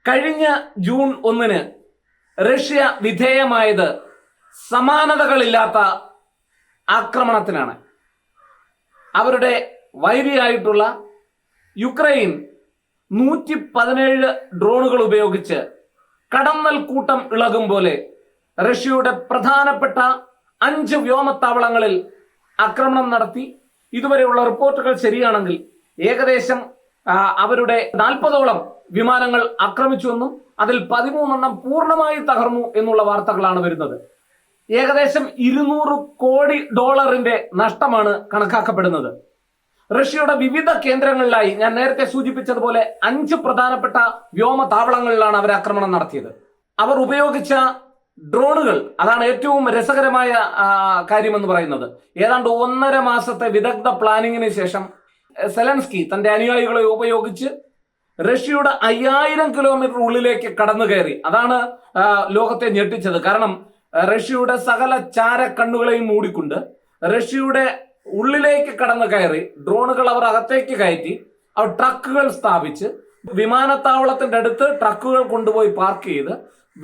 കഴിഞ്ഞ June 1 Russia വിധേയമായത് സമാനതകളില്ലാത്ത ആക്രമണത്തിനാണ്. അവരുടെ വൈരിയായിട്ടുള്ള യുക്രൈൻ 117 ഡ്രോണുകൾ ഉപയോഗിച്ച് കടന്നൽ കൂട്ടം ഇളകും പോലെ റഷ്യയുടെ പ്രധാനപ്പെട്ട 5 വ്യോമത്താവളങ്ങളിൽ ആക്രമണം നടത്തി. ഇതുവരെയുള്ള റിപ്പോർട്ടുകൾ ശരിയാണെങ്കിൽ ഏകദേശം അവരുടെ 40ഓളം വിമാനങ്ങൾ ആക്രമിച്ചുവെന്നും അതിൽ 13 പൂർണ്ണമായി തകർന്നു എന്നുള്ള വാർത്തകളാണ് വരുന്നത്. ഏകദേശം $200 കോടി നഷ്ടമാണ് കണക്കാക്കപ്പെടുന്നത്. റഷ്യയുടെ വിവിധ കേന്ദ്രങ്ങളിലായി ഞാൻ നേരത്തെ സൂചിപ്പിച്ചതുപോലെ 5 പ്രധാനപ്പെട്ട വ്യോമതാവളങ്ങളിലാണ് അവർ ആക്രമണം നടത്തിയത്. അവർ ഉപയോഗിച്ച ഡ്രോണുകൾ, അതാണ് ഏറ്റവും രസകരമായ കാര്യമെന്ന് പറയുന്നത്. ഏതാണ്ട് 1.5 മാസത്തെ വിദഗ്ധ പ്ലാനിങ്ങിന് ശേഷം സെലൻസ്കി തന്റെ അനുയായികളെ ഉപയോഗിച്ച് റഷ്യയുടെ 5000 കിലോമീറ്റർ ഉള്ളിലേക്ക് കടന്നു കയറി. അതാണ് ലോകത്തെ ഞെട്ടിച്ചത്. കാരണം റഷ്യയുടെ സകല ചാരക്കണ്ണുകളെയും മൂടിക്കൊണ്ട് റഷ്യയുടെ ഉള്ളിലേക്ക് കടന്നു കയറി ഡ്രോണുകൾ അവർ അകത്തേക്ക് കയറ്റി അവർ ട്രക്കുകൾ സ്ഥാപിച്ച് വിമാനത്താവളത്തിന്റെ അടുത്ത് ട്രക്കുകൾ കൊണ്ടുപോയി പാർക്ക് ചെയ്ത്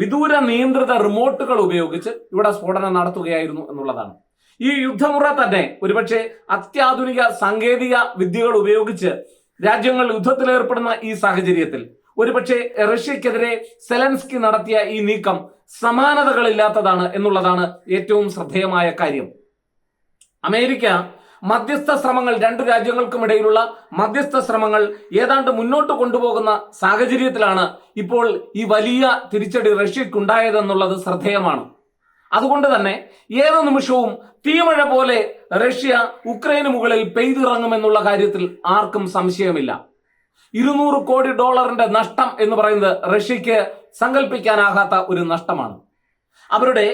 വിദൂര നിയന്ത്രിത റിമോട്ടുകൾ ഉപയോഗിച്ച് ഇവിടെ സ്ഫോടനം നടത്തുകയായിരുന്നു എന്നുള്ളതാണ്. ഈ യുദ്ധമുറ തന്നെ ഒരുപക്ഷെ അത്യാധുനിക സാങ്കേതിക വിദ്യകൾ ഉപയോഗിച്ച് രാജ്യങ്ങൾ യുദ്ധത്തിലേർപ്പെടുന്ന ഈ സാഹചര്യത്തിൽ ഒരുപക്ഷെ റഷ്യക്കെതിരെ സെലൻസ്കി നടത്തിയ ഈ നീക്കം സമാനതകളില്ലാത്തതാണ് എന്നുള്ളതാണ് ഏറ്റവും ശ്രദ്ധേയമായ കാര്യം. അമേരിക്ക മധ്യസ്ഥ ശ്രമങ്ങൾ, 2 രാജ്യങ്ങൾക്കും ഇടയിലുള്ള മധ്യസ്ഥ ശ്രമങ്ങൾ ഏതാണ്ട് മുന്നോട്ട് കൊണ്ടുപോകുന്ന സാഹചര്യത്തിലാണ് ഇപ്പോൾ ഈ വലിയ തിരിച്ചടി റഷ്യക്കുണ്ടായതെന്നുള്ളത് ശ്രദ്ധേയമാണ്. അതുകൊണ്ട് തന്നെ ഏത് നിമിഷവും തീമഴ പോലെ റഷ്യ ഉക്രൈന് മുകളിൽ പെയ്തിറങ്ങുമെന്നുള്ള കാര്യത്തിൽ ആർക്കും സംശയമില്ല. $200 കോടി നഷ്ടം എന്ന് പറയുന്നത് റഷ്യക്ക് സങ്കല്പിക്കാനാകാത്ത ഒരു നഷ്ടമാണ്. അവരുടെ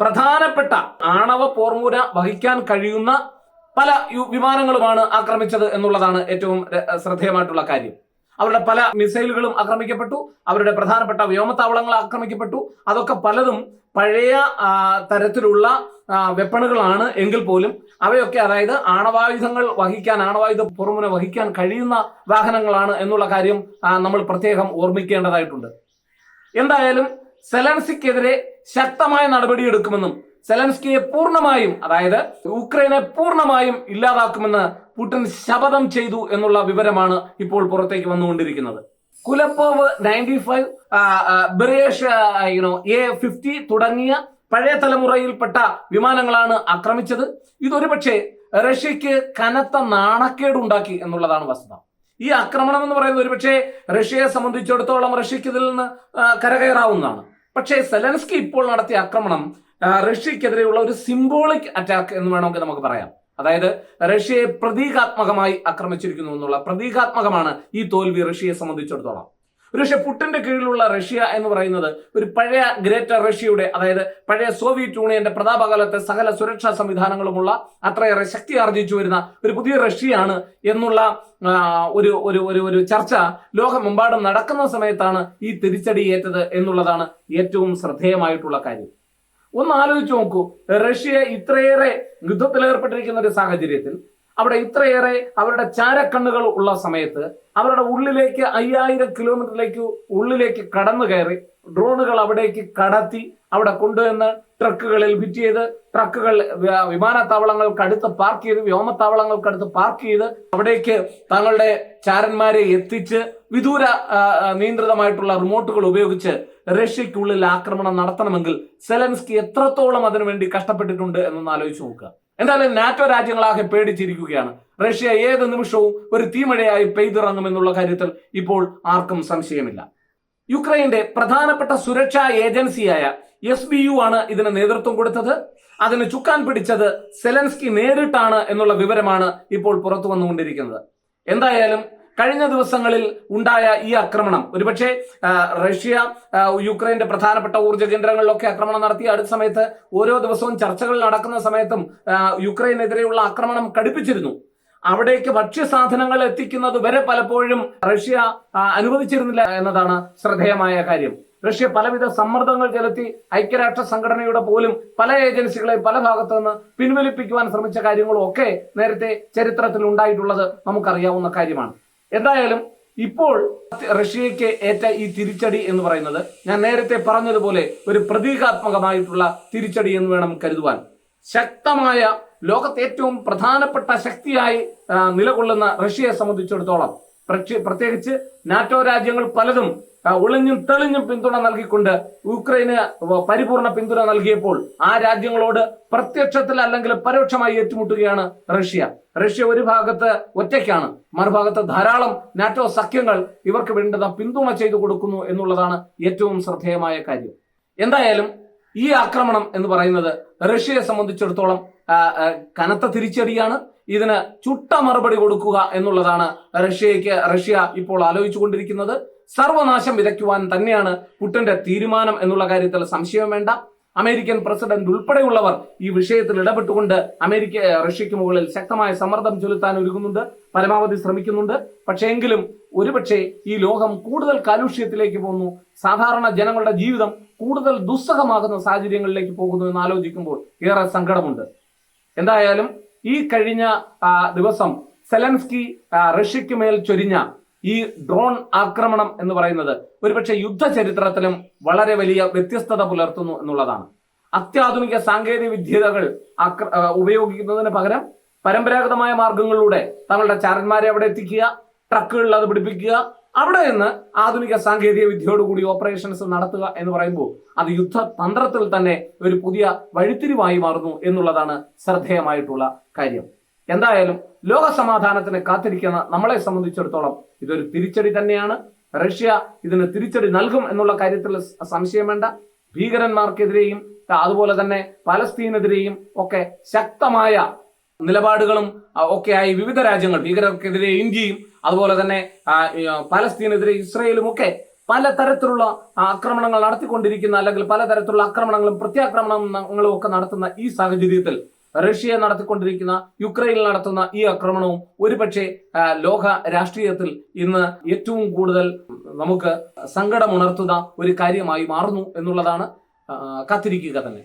പ്രധാനപ്പെട്ട ആണവ പോർമുന വഹിക്കാൻ കഴിയുന്ന പല വിമാനങ്ങളുമാണ് ആക്രമിച്ചത് എന്നുള്ളതാണ് ഏറ്റവും ശ്രദ്ധേയമായിട്ടുള്ള കാര്യം. അവരുടെ പല മിസൈലുകളും ആക്രമിക്കപ്പെട്ടു, അവരുടെ പ്രധാനപ്പെട്ട വ്യോമത്താവളങ്ങൾ ആക്രമിക്കപ്പെട്ടു. അതൊക്കെ പലതും പഴയ തരത്തിലുള്ള വെപ്പണുകളാണ് എങ്കിൽ പോലും അവയൊക്കെ, അതായത് ആണവായുധങ്ങൾ വഹിക്കാൻ, ആണവായുധ പുറമുന വഹിക്കാൻ കഴിയുന്ന വാഹനങ്ങളാണ് എന്നുള്ള കാര്യം നമ്മൾ പ്രത്യേകം ഓർമ്മിക്കേണ്ടതായിട്ടുണ്ട്. എന്തായാലും സെലൻസ്കിക്കെതിരെ ശക്തമായ നടപടിയെടുക്കുമെന്നും സെലൻസ്കിയെ പൂർണ്ണമായും, അതായത് ഉക്രൈനെ പൂർണ്ണമായും ഇല്ലാതാക്കുമെന്ന് പുടിൻ ശപഥം ചെയ്തു എന്നുള്ള വിവരമാണ് ഇപ്പോൾ പുറത്തേക്ക് വന്നുകൊണ്ടിരിക്കുന്നത്. കുലപ്പോവ് 95, ബെറേഷ് A-50 തുടങ്ങിയ പഴയ തലമുറയിൽപ്പെട്ട വിമാനങ്ങളാണ് ആക്രമിച്ചത്. ഇതൊരുപക്ഷെ റഷ്യക്ക് കനത്ത നാണക്കേടുണ്ടാക്കി എന്നുള്ളതാണ് വസ്തുത. ഈ ആക്രമണം എന്ന് പറയുന്നത് ഒരുപക്ഷെ റഷ്യയെ സംബന്ധിച്ചിടത്തോളം റഷ്യക്ക് ഇതിൽ നിന്ന് കരകയറാവുന്നതാണ്. പക്ഷേ സെലൻസ്കി ഇപ്പോൾ നടത്തിയ ആക്രമണം റഷ്യക്കെതിരെയുള്ള ഒരു സിംബോളിക് അറ്റാക്ക് എന്ന് വേണമെങ്കിൽ നമുക്ക് പറയാം. അതായത് റഷ്യയെ പ്രതീകാത്മകമായി ആക്രമിച്ചിരിക്കുന്നു എന്നുള്ള, പ്രതീകാത്മകമാണ് ഈ തോൽവി റഷ്യയെ സംബന്ധിച്ചിടത്തോളം. ഒരുപക്ഷെ പുടിന്റെ കീഴിലുള്ള റഷ്യ എന്ന് പറയുന്നത് ഒരു പഴയ ഗ്രേറ്റർ റഷ്യയുടെ, അതായത് പഴയ സോവിയറ്റ് യൂണിയന്റെ പ്രതാപകാലത്തെ സകല സുരക്ഷാ സംവിധാനങ്ങളുമുള്ള അത്രയേറെ ശക്തി ആർജിച്ചു വരുന്ന ഒരു പുതിയ റഷ്യയാണ് എന്നുള്ള ഒരു ചർച്ച ലോകമെമ്പാടും നടക്കുന്ന സമയത്താണ് ഈ തിരിച്ചടി ഏറ്റത് എന്നുള്ളതാണ് ഏറ്റവും ശ്രദ്ധേയമായിട്ടുള്ള കാര്യം. ഒന്ന് ആലോചിച്ച് നോക്കൂ, റഷ്യ ഇത്രയേറെ യുദ്ധത്തിലേർപ്പെട്ടിരിക്കുന്ന ഒരു സാഹചര്യത്തിൽ, അവിടെ ഇത്രയേറെ അവരുടെ ചാരക്കണ്ണുകൾ ഉള്ള സമയത്ത് അവരുടെ ഉള്ളിലേക്ക് 5000 കിലോമീറ്ററിലേക്ക് ഉള്ളിലേക്ക് കടന്നു കയറി ഡ്രോണുകൾ അവിടേക്ക് കടത്തി അവിടെ കൊണ്ടുവന്ന് ട്രക്കുകളിൽ ഫിറ്റ് ചെയ്ത്, ട്രക്കുകൾ വിമാനത്താവളങ്ങൾക്കടുത്ത് പാർക്ക് ചെയ്ത്, വ്യോമത്താവളങ്ങൾക്കടുത്ത് പാർക്ക് ചെയ്ത് അവിടേക്ക് തങ്ങളുടെ ചാരന്മാരെ എത്തിച്ച് വിദൂര നിയന്ത്രിതമായിട്ടുള്ള റിമോട്ടുകൾ ഉപയോഗിച്ച് റഷ്യക്കുള്ളിൽ ആക്രമണം നടത്തണമെങ്കിൽ സെലൻസ്കി എത്രത്തോളം അതിനുവേണ്ടി കഷ്ടപ്പെട്ടിട്ടുണ്ട് എന്നൊന്ന് ആലോചിച്ച് നോക്കുക. എന്തായാലും നാറ്റോ രാജ്യങ്ങളാകെ പേടിച്ചിരിക്കുകയാണ്. റഷ്യ ഏത് നിമിഷവും ഒരു തീമഴയായി പെയ്തിറങ്ങുമെന്നുള്ള കാര്യത്തിൽ ഇപ്പോൾ ആർക്കും സംശയമില്ല. യുക്രൈന്റെ പ്രധാനപ്പെട്ട സുരക്ഷാ ഏജൻസിയായ SBU ആണ് ഇതിന് നേതൃത്വം കൊടുത്തത്. അതിന് ചുക്കാൻ പിടിച്ചത് സെലൻസ്കി നേരിട്ടാണ് എന്നുള്ള വിവരമാണ് ഇപ്പോൾ പുറത്തു വന്നുകൊണ്ടിരിക്കുന്നത്. എന്തായാലും കഴിഞ്ഞ ദിവസങ്ങളിൽ ഉണ്ടായ ഈ ആക്രമണം ഒരുപക്ഷെ റഷ്യ യുക്രൈന്റെ പ്രധാനപ്പെട്ട ഊർജ്ജ കേന്ദ്രങ്ങളിലൊക്കെ ആക്രമണം നടത്തി. അടുത്ത സമയത്ത് ഓരോ ദിവസവും ചർച്ചകൾ നടക്കുന്ന സമയത്തും യുക്രൈനെതിരെയുള്ള ആക്രമണം കടുപ്പിച്ചിരുന്നു. അവിടേക്ക് ഭക്ഷ്യസാധനങ്ങൾ എത്തിക്കുന്നത് വരെ പലപ്പോഴും റഷ്യ അനുവദിച്ചിരുന്നില്ല എന്നതാണ് ശ്രദ്ധേയമായ കാര്യം. റഷ്യ പലവിധ സമ്മർദ്ദങ്ങൾ ചെലുത്തി ഐക്യരാഷ്ട്ര സംഘടനയുടെ പോലും പല ഏജൻസികളെ പല ഭാഗത്തു നിന്ന് പിൻവലിപ്പിക്കുവാൻ ശ്രമിച്ച കാര്യങ്ങളും ഒക്കെ നേരത്തെ ചരിത്രത്തിൽ ഉണ്ടായിട്ടുള്ളത് നമുക്കറിയാവുന്ന കാര്യമാണ്. എന്തായാലും ഇപ്പോൾ റഷ്യയ്ക്ക് ഏറ്റ ഈ തിരിച്ചടി എന്ന് പറയുന്നത് ഞാൻ നേരത്തെ പറഞ്ഞതുപോലെ ഒരു പ്രതീകാത്മകമായിട്ടുള്ള തിരിച്ചടി എന്ന് വേണം കരുതുവാൻ. ശക്തമായ ലോകത്തെ ഏറ്റവും പ്രധാനപ്പെട്ട ശക്തിയായി നിലകൊള്ളുന്ന റഷ്യയെ സംബന്ധിച്ചിടത്തോളം, പ്രത്യേകിച്ച് നാറ്റോ രാജ്യങ്ങൾ പലതും ഒളിഞ്ഞും തെളിഞ്ഞും പിന്തുണ നൽകിക്കൊണ്ട് യുക്രൈന് പരിപൂർണ പിന്തുണ നൽകിയപ്പോൾ ആ രാജ്യങ്ങളോട് പ്രത്യക്ഷത്തിൽ അല്ലെങ്കിൽ പരോക്ഷമായി ഏറ്റുമുട്ടുകയാണ് റഷ്യ ഒരു ഭാഗത്ത് ഒറ്റയ്ക്കാണ്, മറുഭാഗത്ത് ധാരാളം നാറ്റോ സഖ്യങ്ങൾ ഇവർക്ക് വേണ്ടുന്ന പിന്തുണ ചെയ്തു കൊടുക്കുന്നു എന്നുള്ളതാണ് ഏറ്റവും ശ്രദ്ധേയമായ കാര്യം. എന്തായാലും ഈ ആക്രമണം എന്ന് പറയുന്നത് റഷ്യയെ സംബന്ധിച്ചിടത്തോളം കനത്ത തിരിച്ചടിയാണ്. ഇതിന് ചുട്ട മറുപടി കൊടുക്കുക എന്നുള്ളതാണ് റഷ്യ ഇപ്പോൾ ആലോചിച്ചുകൊണ്ടിരിക്കുന്നത്. സർവനാശം വിതയ്ക്കുവാൻ തന്നെയാണ് പുടിന്റെ തീരുമാനം എന്നുള്ള കാര്യത്തിൽ സംശയം വേണ്ട. അമേരിക്കൻ പ്രസിഡന്റ് ഉൾപ്പെടെയുള്ളവർ ഈ വിഷയത്തിൽ ഇടപെട്ടുകൊണ്ട് റഷ്യയ്ക്ക് മുകളിൽ ശക്തമായ സമ്മർദ്ദം ചെലുത്താൻ ഒരുങ്ങുന്നുണ്ട്, പരമാവധി ശ്രമിക്കുന്നുണ്ട്. പക്ഷേ എങ്കിലും ഒരുപക്ഷെ ഈ ലോകം കൂടുതൽ കാലുഷ്യത്തിലേക്ക് പോകുന്നു, സാധാരണ ജനങ്ങളുടെ ജീവിതം കൂടുതൽ ദുസ്സഹമാകുന്ന സാഹചര്യങ്ങളിലേക്ക് പോകുന്നു എന്ന് ആലോചിക്കുമ്പോൾ ഏറെ സങ്കടമുണ്ട്. എന്തായാലും ഈ കഴിഞ്ഞ ദിവസം സെലൻസ്കി റഷ്യയ്ക്ക് മേൽ ചൊരിഞ്ഞ ഈ ഡ്രോൺ ആക്രമണം എന്ന് പറയുന്നത് ഒരുപക്ഷെ യുദ്ധ ചരിത്രത്തിലും വളരെ വലിയ വ്യത്യസ്തത പുലർത്തുന്നു എന്നുള്ളതാണ്. അത്യാധുനിക സാങ്കേതിക വിദ്യകൾ ഉപയോഗിക്കുന്നതിന് പകരം പരമ്പരാഗതമായ മാർഗങ്ങളിലൂടെ തങ്ങളുടെ ചാരന്മാരെ അവിടെ എത്തിക്കുക, ട്രക്കുകളിൽ അത് പിടിപ്പിക്കുക, അവിടെ നിന്ന് ആധുനിക സാങ്കേതിക വിദ്യയോടുകൂടി ഓപ്പറേഷൻസ് നടത്തുക എന്ന് പറയുമ്പോൾ അത് യുദ്ധതന്ത്രത്തിൽ തന്നെ ഒരു പുതിയ വഴിത്തിരിവായി മാറുന്നു എന്നുള്ളതാണ് ശ്രദ്ധേയമായിട്ടുള്ള കാര്യം. എന്തായാലും ലോക സമാധാനത്തിന് കാത്തിരിക്കുന്ന നമ്മളെ സംബന്ധിച്ചിടത്തോളം ഇതൊരു തിരിച്ചടി തന്നെയാണ്. റഷ്യ ഇതിന് തിരിച്ചടി നൽകും എന്നുള്ള കാര്യത്തിൽ സംശയം വേണ്ട. ഭീകരന്മാർക്കെതിരെയും അതുപോലെ തന്നെ പലസ്തീനെതിരെയും ഒക്കെ ശക്തമായ നിലപാടുകളും ഒക്കെയായി വിവിധ രാജ്യങ്ങൾ, ഭീകരർക്കെതിരെ ഇന്ത്യയും അതുപോലെ തന്നെ പലസ്തീനെതിരെ ഇസ്രയേലും ഒക്കെ പലതരത്തിലുള്ള ആക്രമണങ്ങൾ നടത്തിക്കൊണ്ടിരിക്കുന്ന, അല്ലെങ്കിൽ പലതരത്തിലുള്ള ആക്രമണങ്ങളും പ്രത്യാക്രമണങ്ങളും ഒക്കെ നടത്തുന്ന ഈ സാഹചര്യത്തിൽ റഷ്യ നടത്തിക്കൊണ്ടിരിക്കുന്ന യുക്രൈനിൽ നടത്തുന്ന ഈ ആക്രമണവും ഒരുപക്ഷെ ലോക രാഷ്ട്രീയത്തിൽ ഇന്ന് ഏറ്റവും കൂടുതൽ നമുക്ക് സങ്കടമുണർത്തുന്ന ഒരു കാര്യമായി മാറുന്നു എന്നുള്ളതാണ്. കാത്തിരിക്കുക തന്നെ.